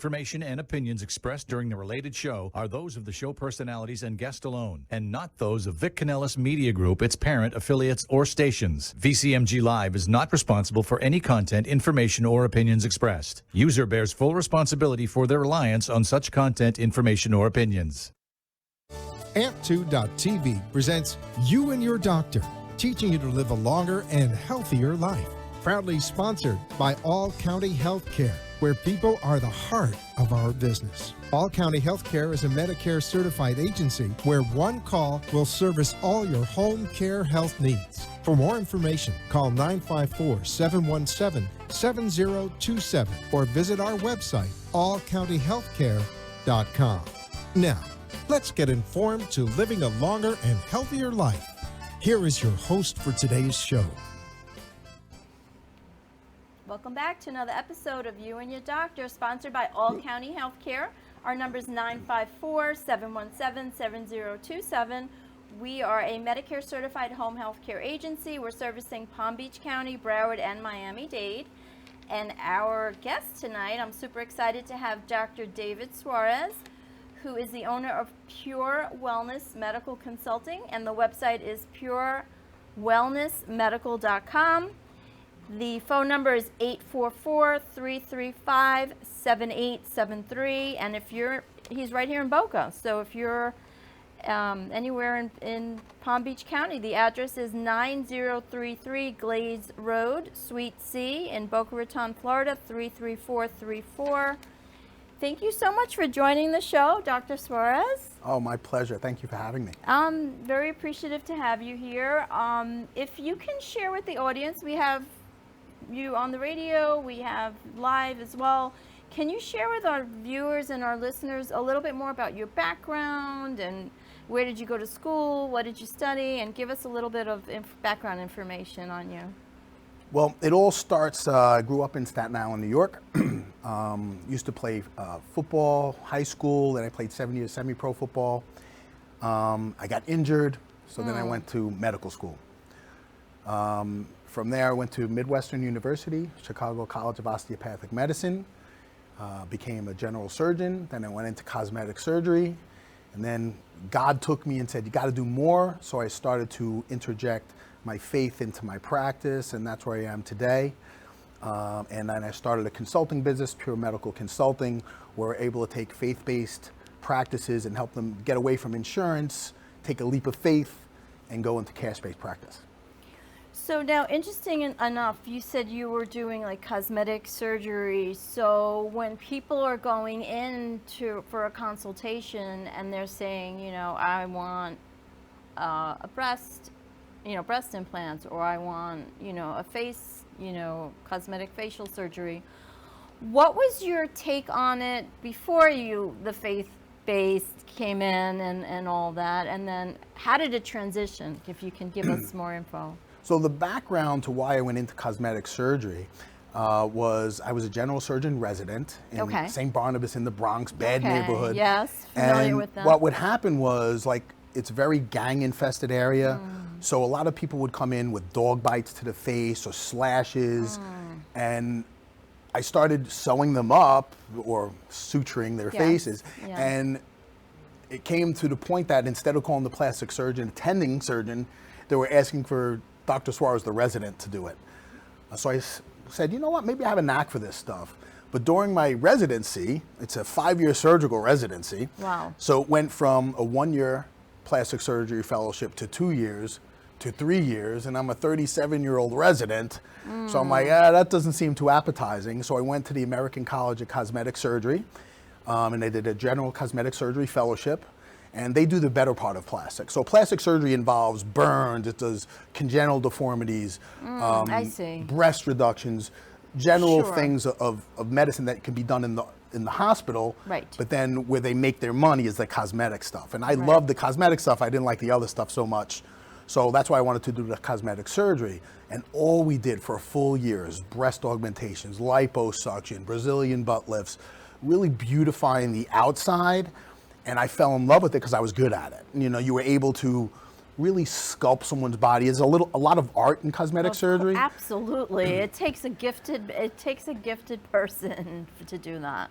information and opinions expressed during the related show are those of the show personalities and guest alone, and not those of Vic Canellis Media Group, its parent, affiliates, or stations. VCMG Live is not responsible for any content, information, or opinions expressed. User bears full responsibility for their reliance on such content, information, or opinions. Amp2.tv presents You and Your Doctor, teaching you to live a longer and healthier life. Proudly sponsored by All County Healthcare, where people are the heart of our business. All County Healthcare is a Medicare certified agency where one call will service all your home care health needs. For more information, call 954-717-7027 or visit our website, allcountyhealthcare.com. Now, let's get informed to living a longer and healthier life. Here is your host for today's show. Welcome back to another episode of You and Your Doctor, sponsored by All County Healthcare. Our number is 954-717-7027. We are a Medicare certified home health care agency. We're servicing Palm Beach County, Broward, and Miami-Dade. And our guest tonight, I'm super excited to have Dr. David Suarez, who is the owner of Pure Wellness Medical Consulting, and the website is purewellnessmedical.com. The phone number is 844-335-7873, and he's right here in Boca. So if you're anywhere in Palm Beach County, the address is 9033 Glades Road, Suite C in Boca Raton, Florida, 33434. Thank you so much for joining the show, Dr. Suarez. Oh, my pleasure. Thank you for having me. I'm very appreciative to have you here. If you can share with the audience, we have you on the radio, we have live as well. Can you share with our viewers and our listeners a little bit more about your background and where did you go to school, what did you study, and give us a little bit of background information on you? Well, it all starts, I grew up in Staten Island, New York. Used to play football, high school, then I played 7 years semi-pro football. I got injured, so then I went to medical school. From there, I went to Midwestern University, Chicago College of Osteopathic Medicine, became a general surgeon, then I went into cosmetic surgery, and then God took me and said, you got to do more, so I started to interject my faith into my practice, and that's where I am today. And then I started a consulting business, Pure Medical Consulting, where we're able to take faith-based practices and help them get away from insurance, take a leap of faith, and go into cash-based practice. So now, interesting enough, you said you were doing like cosmetic surgery. So when people are going in for a consultation and they're saying, you know, I want a breast implants, or I want, you know, a face, you know, cosmetic facial surgery. What was your take on it before the faith-based came in and all that? And then how did it transition, if you can give us more info? So the background to why I went into cosmetic surgery was I was a general surgeon resident in St. Barnabas in the Bronx, bad neighborhood. Yes, familiar with that. What would happen was, like, it's a very gang-infested area. So a lot of people would come in with dog bites to the face or slashes. And I started sewing them up or suturing their faces. And it came to the point that instead of calling the plastic surgeon, attending surgeon, they were asking for Dr. Suarez, the resident, to do it. So I said, you know what, maybe I have a knack for this stuff. But during my residency, it's a 5-year surgical residency. Wow. So it went from a 1-year plastic surgery fellowship to 2 years to 3 years, and I'm a 37-year-old resident. So I'm like, that doesn't seem too appetizing. So I went to the American College of Cosmetic Surgery, and they did a general cosmetic surgery fellowship. And they do the better part of plastic. So plastic surgery involves burns, it does congenital deformities, I see. breast reductions, general things of medicine that can be done in the hospital. Right. But then where they make their money is the cosmetic stuff. And I love the cosmetic stuff. I didn't like the other stuff so much. So that's why I wanted to do the cosmetic surgery. And all we did for a full year is breast augmentations, liposuction, Brazilian butt lifts, really beautifying the outside. And I fell in love with it because I was good at it. You know, you were able to really sculpt someone's body. There's a lot of art in cosmetic surgery. Absolutely, it takes a gifted person to do that.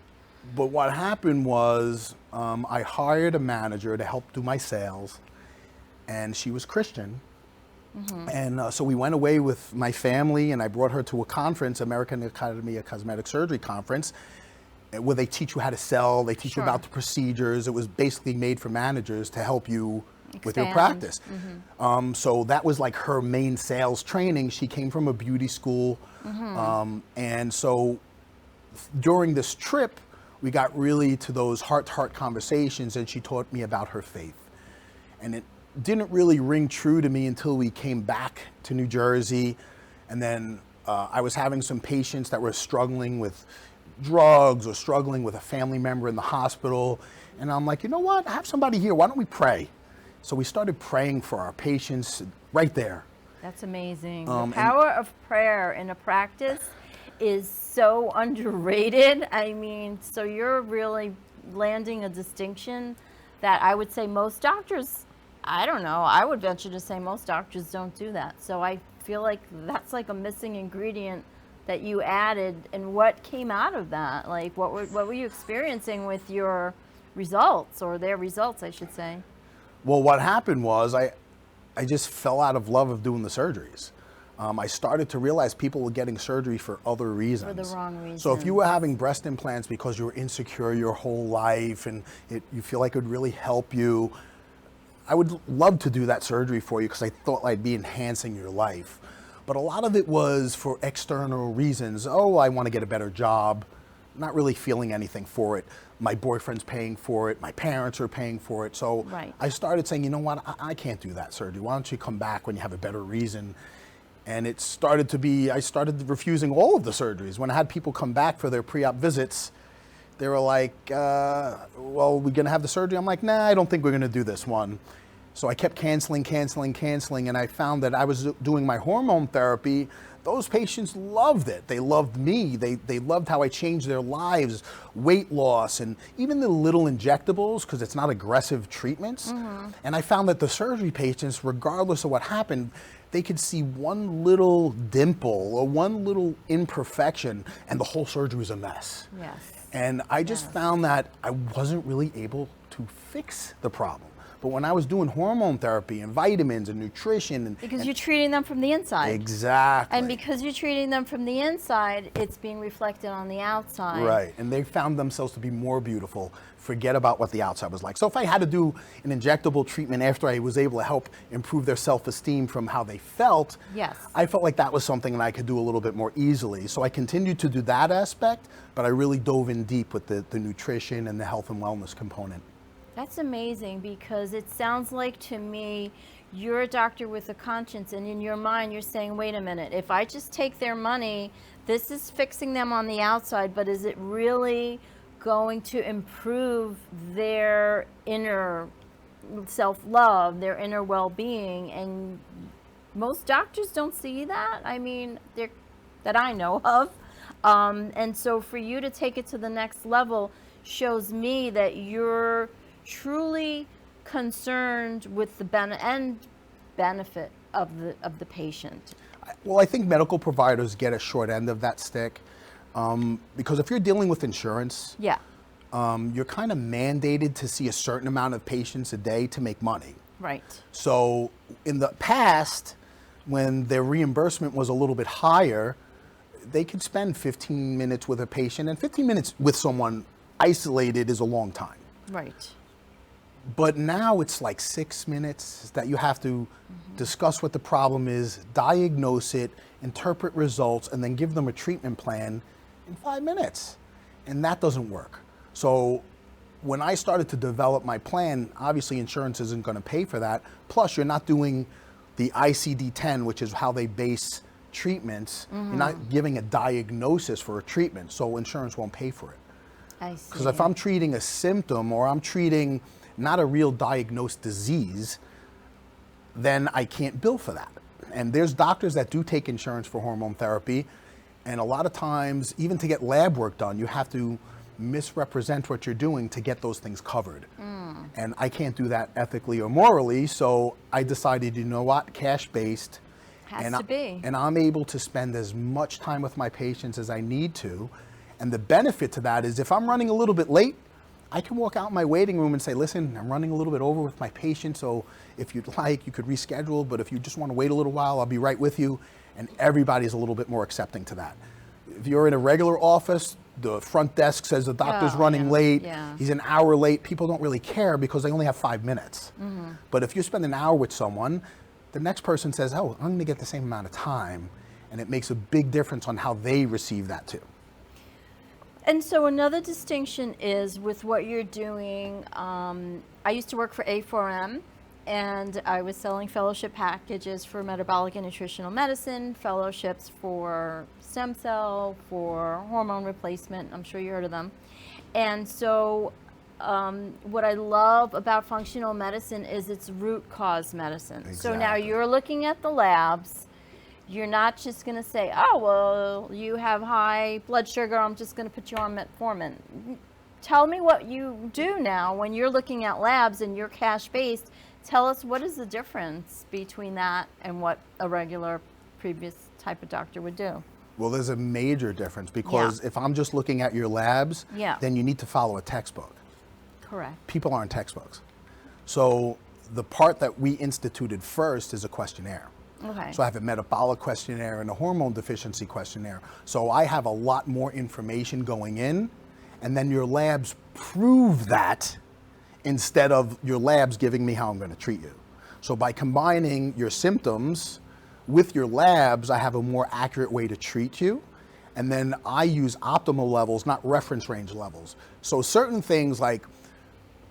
But what happened was I hired a manager to help do my sales, and she was Christian. And so we went away with my family, and I brought her to a conference, American Academy of Cosmetic Surgery conference, where they teach you how to sell, they teach you about the procedures. It was basically made for managers to help you with your practice. So that was like her main sales training. She came from a beauty school. And so during this trip, we got really to those heart-to-heart conversations, and she taught me about her faith. And it didn't really ring true to me until we came back to New Jersey. And then I was having some patients that were struggling with drugs or struggling with a family member in the hospital. And I'm like, you know what? I have somebody here. Why don't we pray? So we started praying for our patients right there. That's amazing. The power of prayer in a practice is so underrated. I mean, so you're really landing a distinction that I would say most doctors, I don't know, I would venture to say most doctors don't do that. So I feel like that's like a missing ingredient that you added. And what came out of that? Like, what were you experiencing with your results, or their results, I should say? Well, what happened was I just fell out of love of doing the surgeries. I started to realize people were getting surgery for other reasons. For the wrong reasons. So if you were having breast implants because you were insecure your whole life and you feel like it would really help you, I would love to do that surgery for you because I thought I'd be enhancing your life. But a lot of it was for external reasons. Oh, I want to get a better job. Not really feeling anything for it. My boyfriend's paying for it. My parents are paying for it. So I started saying, you know what, I can't do that surgery. Why don't you come back when you have a better reason? And it started to be, I started refusing all of the surgeries. When I had people come back for their pre-op visits, they were like, well, we're going to have the surgery? I'm like, nah, I don't think we're going to do this one. So I kept canceling, and I found that I was doing my hormone therapy. Those patients loved it. They loved me. They loved how I changed their lives, weight loss, and even the little injectables, because it's not aggressive treatments. And I found that the surgery patients, regardless of what happened, they could see one little dimple or one little imperfection, and the whole surgery was a mess. And I just found that I wasn't really able to fix the problem. But when I was doing hormone therapy and vitamins and nutrition, because you're treating them from the inside. Exactly. And because you're treating them from the inside, it's being reflected on the outside. Right. And they found themselves to be more beautiful. Forget about what the outside was like. So if I had to do an injectable treatment after I was able to help improve their self-esteem from how they felt, I felt like that was something that I could do a little bit more easily. So I continued to do that aspect, but I really dove in deep with the nutrition and the health and wellness component. That's amazing, because it sounds like to me you're a doctor with a conscience, and in your mind you're saying, wait a minute, if I just take their money, this is fixing them on the outside, but is it really going to improve their inner self-love, their inner well-being? And most doctors don't see that. I mean, that I know of. And so for you to take it to the next level shows me that you're truly concerned with the benefit of the patient. Well, I think medical providers get a short end of that stick, because if you're dealing with insurance, you're kind of mandated to see a certain amount of patients a day to make money. Right. So in the past, when their reimbursement was a little bit higher, they could spend 15 minutes with a patient, and 15 minutes with someone isolated is a long time. Right. But now it's like 6 minutes that you have to discuss what the problem is, diagnose it, interpret results, and then give them a treatment plan in 5 minutes. And that doesn't work. So when I started to develop my plan, obviously insurance isn't going to pay for that. Plus, you're not doing the ICD-10, which is how they base treatments. You're not giving a diagnosis for a treatment, so insurance won't pay for it. I see. Because if I'm treating a symptom, or I'm treating not a real diagnosed disease, then I can't bill for that. And there's doctors that do take insurance for hormone therapy, and a lot of times, even to get lab work done, you have to misrepresent what you're doing to get those things covered. And I can't do that ethically or morally, so I decided, you know what, cash-based. Has to be. And I'm able to spend as much time with my patients as I need to. And the benefit to that is if I'm running a little bit late, I can walk out in my waiting room and say, listen, I'm running a little bit over with my patient, so if you'd like, you could reschedule, but if you just want to wait a little while, I'll be right with you. And everybody's a little bit more accepting to that. If you're in a regular office, the front desk says the doctor's running late, he's an hour late, people don't really care because they only have 5 minutes. But if you spend an hour with someone, the next person says, oh, I'm going to get the same amount of time, and it makes a big difference on how they receive that too. And so another distinction is with what you're doing. I used to work for A4M, and I was selling fellowship packages for metabolic and nutritional medicine, fellowships for stem cell, for hormone replacement. I'm sure you heard of them. And so what I love about functional medicine is it's root cause medicine. Exactly. So now you're looking at the labs. You're not just going to say, oh, well, you have high blood sugar, I'm just going to put you on metformin. Tell me what you do now when you're looking at labs and you're cash-based. Tell us, what is the difference between that and what a regular previous type of doctor would do? Well, there's a major difference because if I'm just looking at your labs, then you need to follow a textbook. Correct. People aren't textbooks. So the part that we instituted first is a questionnaire. Okay. So I have a metabolic questionnaire and a hormone deficiency questionnaire. So I have a lot more information going in, and then your labs prove that instead of your labs giving me how I'm going to treat you. So by combining your symptoms with your labs, I have a more accurate way to treat you. And then I use optimal levels, not reference range levels. So certain things like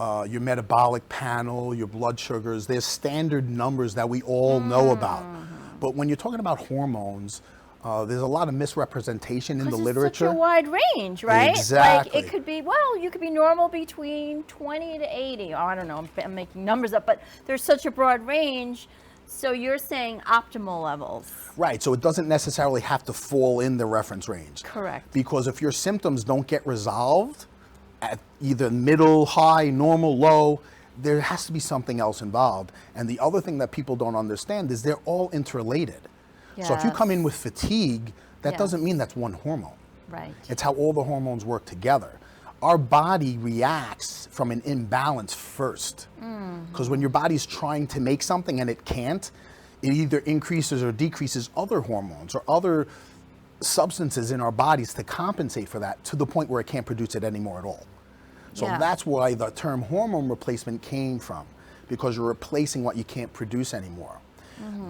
your metabolic panel, your blood sugars, there's standard numbers that we all know about. But when you're talking about hormones, there's a lot of misrepresentation in the literature. It's such a wide range, right? Exactly. Like it could be, well, you could be normal between 20 to 80. Oh, I don't know, I'm making numbers up, but there's such a broad range. So you're saying optimal levels. Right, so it doesn't necessarily have to fall in the reference range. Correct. Because if your symptoms don't get resolved at either middle, high, normal, low, there has to be something else involved. And the other thing that people don't understand is they're all interrelated. So if you come in with fatigue, that doesn't mean that's one hormone. Right. It's how all the hormones work together. Our body reacts from an imbalance first. Because when your body's trying to make something and it can't, it either increases or decreases other hormones or other substances in our bodies to compensate for that to the point where it can't produce it anymore at all. So that's why the term hormone replacement came from, because you're replacing what you can't produce anymore.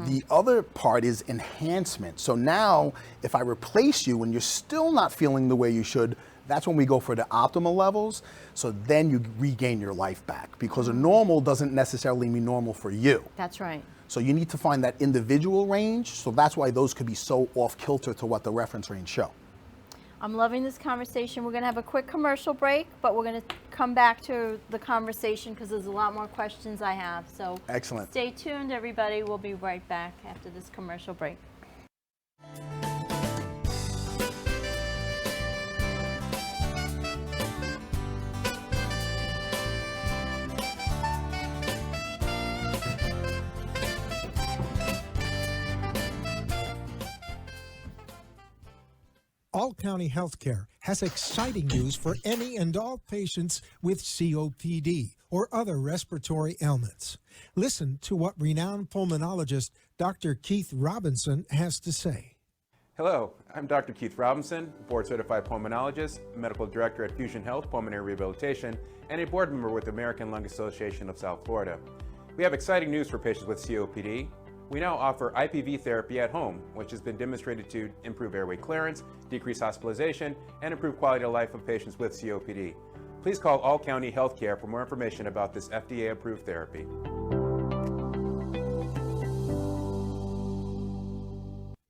The other part is enhancement. So now if I replace you and you're still not feeling the way you should, that's when we go for the optimal levels. So then you regain your life back, because a normal doesn't necessarily mean normal for you. That's right. So you need to find that individual range. So that's why those could be so off kilter to what the reference range show. I'm loving this conversation. We're going to have a quick commercial break, but we're going to come back to the conversation because there's a lot more questions I have. So excellent. Stay tuned, everybody. We'll be right back after this commercial break. All County Healthcare has exciting news for any and all patients with COPD or other respiratory ailments. Listen to what renowned pulmonologist Dr. Keith Robinson has to say. Hello, I'm Dr. Keith Robinson, board-certified pulmonologist, medical director at Fusion Health Pulmonary Rehabilitation, and a board member with the American Lung Association of South Florida. We have exciting news for patients with COPD. We now offer IPV therapy at home, which has been demonstrated to improve airway clearance, decrease hospitalization, and improve quality of life of patients with COPD. Please call All County Healthcare for more information about this FDA-approved therapy.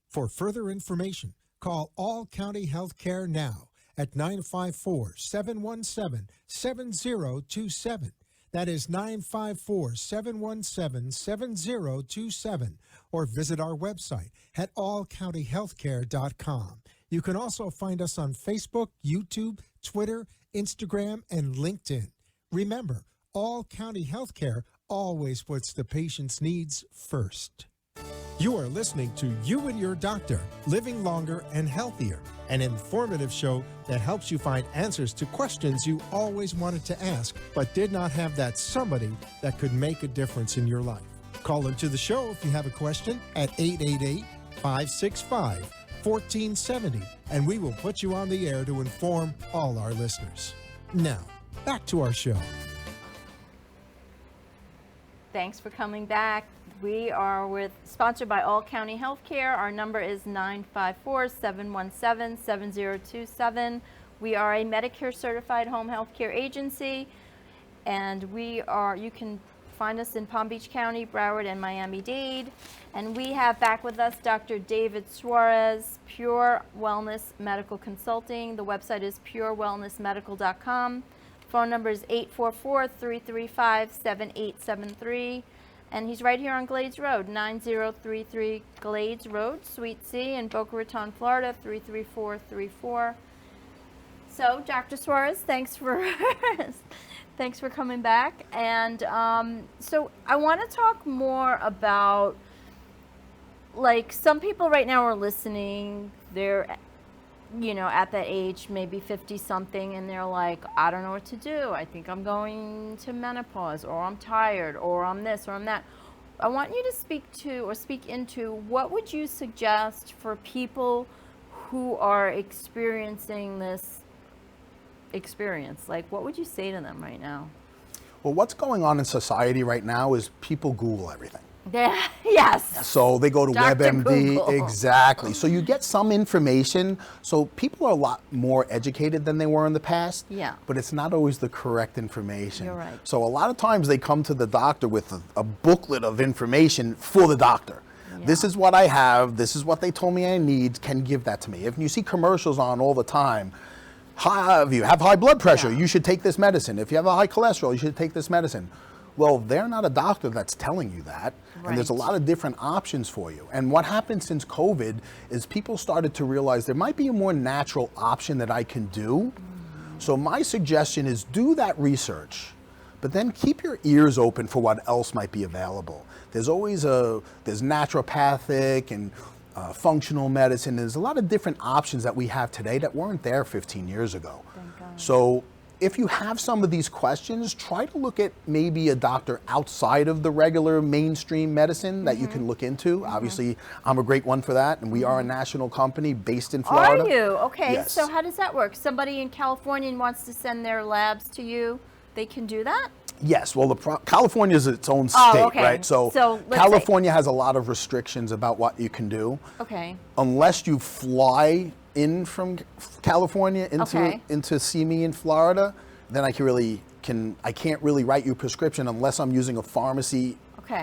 For further information, call All County Healthcare now at 954-717-7027. That is 954-717-7027, or visit our website at allcountyhealthcare.com. You can also find us on Facebook, YouTube, Twitter, Instagram, and LinkedIn. Remember, All County Healthcare always puts the patient's needs first. You are listening to You and Your Doctor, Living Longer and Healthier, an informative show that helps you find answers to questions you always wanted to ask, but did not have that somebody that could make a difference in your life. Call into the show if you have a question at 888-565-1470, and we will put you on the air to inform all our listeners. Now, back to our show. Thanks for coming back. We are sponsored by All County Healthcare. Our number is 954-717-7027. We are a Medicare certified home health care agency, and you can find us in Palm Beach County, Broward, and Miami-Dade. And we have back with us Dr. David Suarez, Pure Wellness Medical Consulting. The website is purewellnessmedical.com. Phone number is 844-335-7873. And he's right here on Glades Road, 9033 Glades Road, Suite C in Boca Raton, Florida, 33434. So, Dr. Suarez, thanks for coming back. And so I want to talk more about, like, some people right now are listening. They're, at that age, maybe 50-something, and they're like, I don't know what to do. I think I'm going to menopause, or I'm tired, or I'm this, or I'm that. I want you to speak into what would you suggest for people who are experiencing this experience? Like, what would you say to them right now? Well, what's going on in society right now is people Google everything. Yes. So they go to Dr. WebMD. Google. Exactly. So you get some information. So people are a lot more educated than they were in the past. Yeah. But it's not always the correct information. You're right. So a lot of times they come to the doctor with a booklet of information for the doctor. Yeah. This is what I have. This is what they told me I need. Can you give that to me? If you see commercials on all the time, if you have high blood pressure, you should take this medicine. If you have a high cholesterol, you should take this medicine. Well, they're not a doctor that's telling you that. Right. And there's a lot of different options for you. And what happened since COVID is people started to realize there might be a more natural option that I can do. So my suggestion is do that research, but then keep your ears open for what else might be available. There's always there's naturopathic and functional medicine. There's a lot of different options that we have today that weren't there 15 years ago. Thank God. So if you have some of these questions, try to look at maybe a doctor outside of the regular mainstream medicine that you can look into. Obviously, I'm a great one for that, and we are a national company based in Florida. Are you? Okay, Yes. So how does that work? Somebody in California wants to send their labs to you, they can do that? Yes, well, California is its own state, okay. right? So let's California has a lot of restrictions about what you can do. Okay. Unless you fly in from California into see me in Florida, then I can't really write you a prescription unless I'm using a pharmacy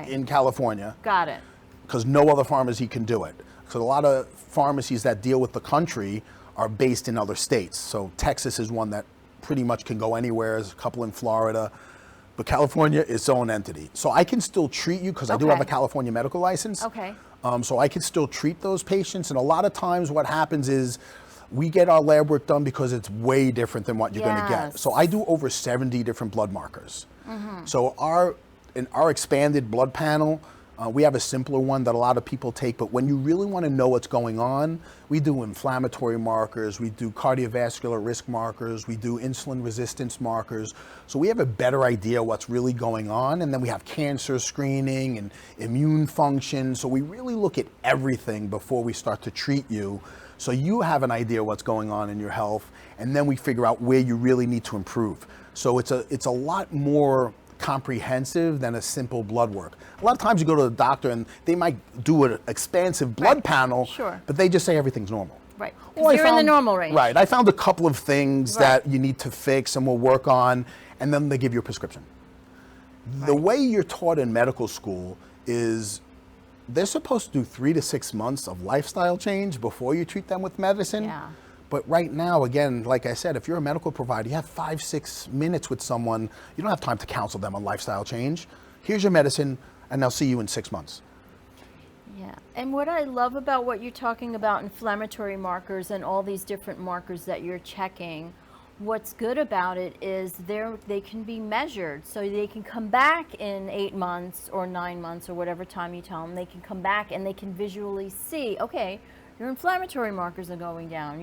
in California. Got it. Because no other pharmacy can do it. So a lot of pharmacies that deal with the country are based in other states. So Texas is one that pretty much can go anywhere. There's a couple in Florida. But California is its own entity. So I can still treat you because I do have a California medical license. Okay. So I can still treat those patients. And a lot of times what happens is we get our lab work done because it's way different than what you're going to get. So I do over 70 different blood markers. So in our expanded blood panel, we have a simpler one that a lot of people take, but when you really want to know what's going on, we do inflammatory markers, we do cardiovascular risk markers, we do insulin resistance markers. So we have a better idea what's really going on, and then we have cancer screening and immune function. So we really look at everything before we start to treat you. So you have an idea what's going on in your health, and then we figure out where you really need to improve. So it's a lot more comprehensive than a simple blood work. A lot of times you go to the doctor and they might do an expansive blood panel, but they just say everything's normal. Right, because you're in the normal range. Right, I found a couple of things that you need to fix and we'll work on, and then they give you a prescription. The way you're taught in medical school is they're supposed to do 3 to 6 months of lifestyle change before you treat them with medicine. Yeah. But right now, again, like I said, if you're a medical provider, you have 5-6 minutes with someone, you don't have time to counsel them on lifestyle change. Here's your medicine, and they'll see you in 6 months. Yeah, and what I love about what you're talking about, inflammatory markers and all these different markers that you're checking, what's good about it is they can be measured, so they can come back in 8 months or 9 months or whatever time you tell them. They can come back and they can visually see, okay, your inflammatory markers are going down.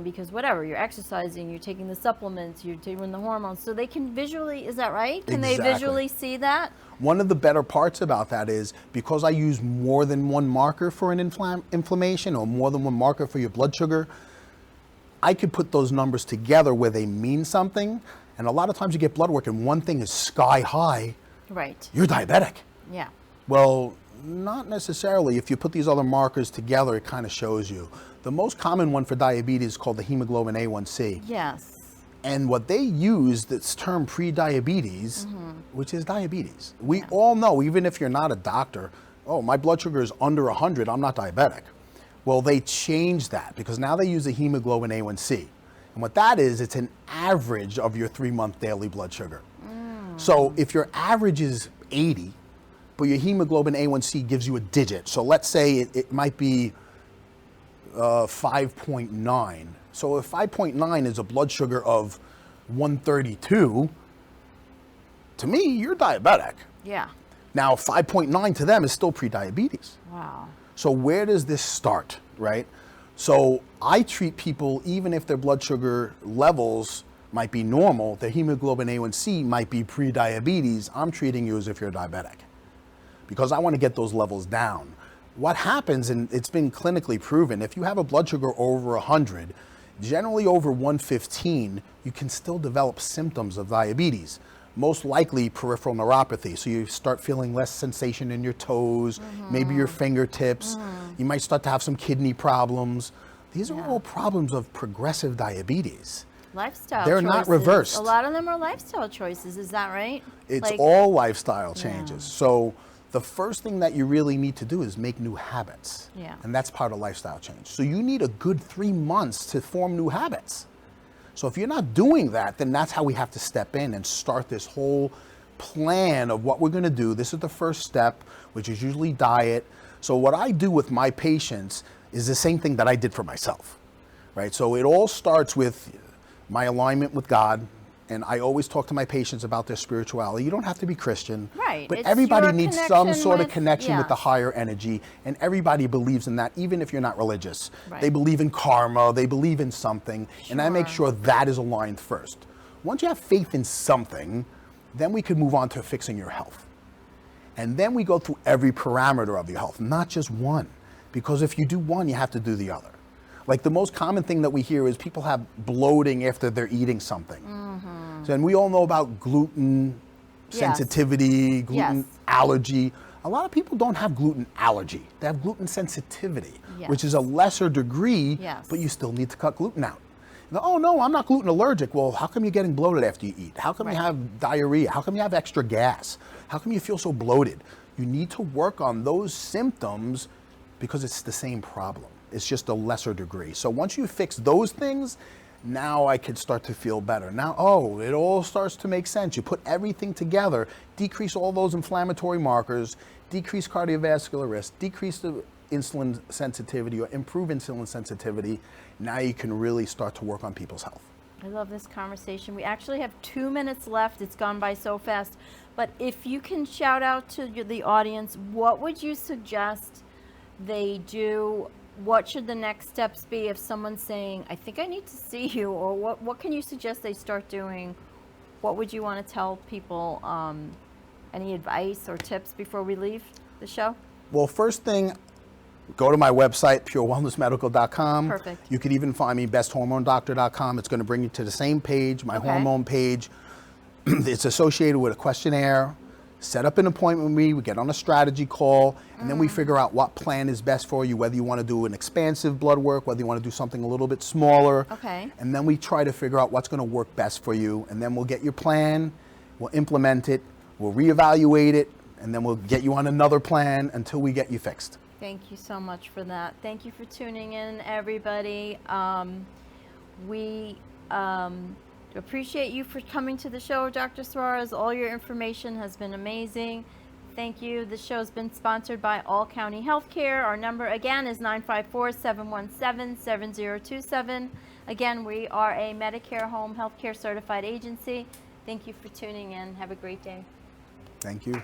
Because whatever, you're exercising, you're taking the supplements, you're taking the hormones, so they can visually, is that right? Can they Exactly. visually see that? One of the better parts about that is because I use more than one marker for an inflammation or more than one marker for your blood sugar, I could put those numbers together where they mean something. And a lot of times you get blood work and one thing is sky high, Right. you're diabetic. Yeah. Well, not necessarily. If you put these other markers together, it kind of shows you. The most common one for diabetes is called the hemoglobin A1C. Yes. And what they use, that's termed pre-diabetes, which is diabetes. We all know, even if you're not a doctor, oh, my blood sugar is under 100, I'm not diabetic. Well, they changed that because now they use a hemoglobin A1C. And what that is, it's an average of your 3-month daily blood sugar. So if your average is 80, but your hemoglobin A1C gives you a digit. So let's say it might be 5.9. So if 5.9 is a blood sugar of 132, to me, you're diabetic. Yeah. Now, 5.9 to them is still pre-diabetes. Wow. So where does this start, right? So I treat people, even if their blood sugar levels might be normal, their hemoglobin A1C might be pre-diabetes, I'm treating you as if you're diabetic because I want to get those levels down. What happens, and it's been clinically proven, if you have a blood sugar over 100, generally over 115, you can still develop symptoms of diabetes. Most likely peripheral neuropathy. So you start feeling less sensation in your toes, maybe your fingertips. You might start to have some kidney problems. These are all problems of progressive diabetes. Lifestyle They're choices. not reversed. A lot of them are lifestyle choices, is that right? It's all lifestyle changes. So the first thing that you really need to do is make new habits. Yeah. And that's part of lifestyle change. So you need a good 3 months to form new habits. So if you're not doing that, then that's how we have to step in and start this whole plan of what we're going to do. This is the first step, which is usually diet. So what I do with my patients is the same thing that I did for myself, right? So it all starts with my alignment with God. And I always talk to my patients about their spirituality. You don't have to be Christian, Right. but It's everybody your needs some connection sort of with- connection with yeah. the higher energy, and everybody believes in that, even if you're not religious. Right. They believe in karma, they believe in something, and I make Sure. sure that is aligned first. Once you have faith in something, then we can move on to fixing your health. And then we go through every parameter of your health, not just one, because if you do one, you have to do the other. Like the most common thing that we hear is people have bloating after they're eating something. So, and we all know about gluten sensitivity, gluten Yes. allergy. A lot of people don't have gluten allergy. They have gluten sensitivity, which is a lesser degree, Yes. but you still need to cut gluten out. You go, oh no, I'm not gluten allergic. Well, how come you're getting bloated after you eat? How come you have diarrhea? How come you have extra gas? How come you feel so bloated? You need to work on those symptoms because it's the same problem. It's just a lesser degree. So once you fix those things, now I could start to feel better. Now, oh, it all starts to make sense. You put everything together, decrease all those inflammatory markers, decrease cardiovascular risk, decrease the insulin sensitivity or improve insulin sensitivity. Now you can really start to work on people's health. I love this conversation. We actually have 2 minutes left. It's gone by so fast. But if you can shout out to the audience, what would you suggest they do? What should the next steps be if someone's saying, I think I need to see you, or what can you suggest they start doing? What would you want to tell people? Any advice or tips before we leave the show? Well, first thing, go to my website, purewellnessmedical.com. Perfect. You can even find me, besthormonedoctor.com. It's going to bring you to the same page, my hormone page. It's associated with a questionnaire. Set up an appointment with me, we get on a strategy call, and then we figure out what plan is best for you, whether you want to do an expansive blood work, whether you want to do something a little bit smaller. Okay. And then we try to figure out what's going to work best for you, and then we'll get your plan, we'll implement it, we'll reevaluate it, and then we'll get you on another plan until we get you fixed. Thank you so much for that. Thank you for tuning in, everybody. We appreciate you for coming to the show, Dr. Suarez. All your information has been amazing. Thank you. The show's been sponsored by All County Healthcare. Our number again is 954-717-7027. Again, we are a Medicare home healthcare certified agency. Thank you for tuning in. Have a great day. Thank you.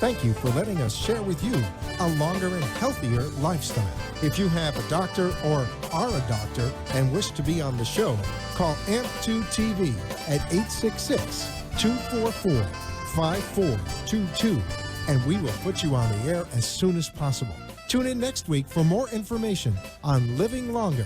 Thank you for letting us share with you a longer and healthier lifestyle. If you have a doctor or are a doctor and wish to be on the show, call AMP2 TV at 866-244-5422, and we will put you on the air as soon as possible. Tune in next week for more information on living longer.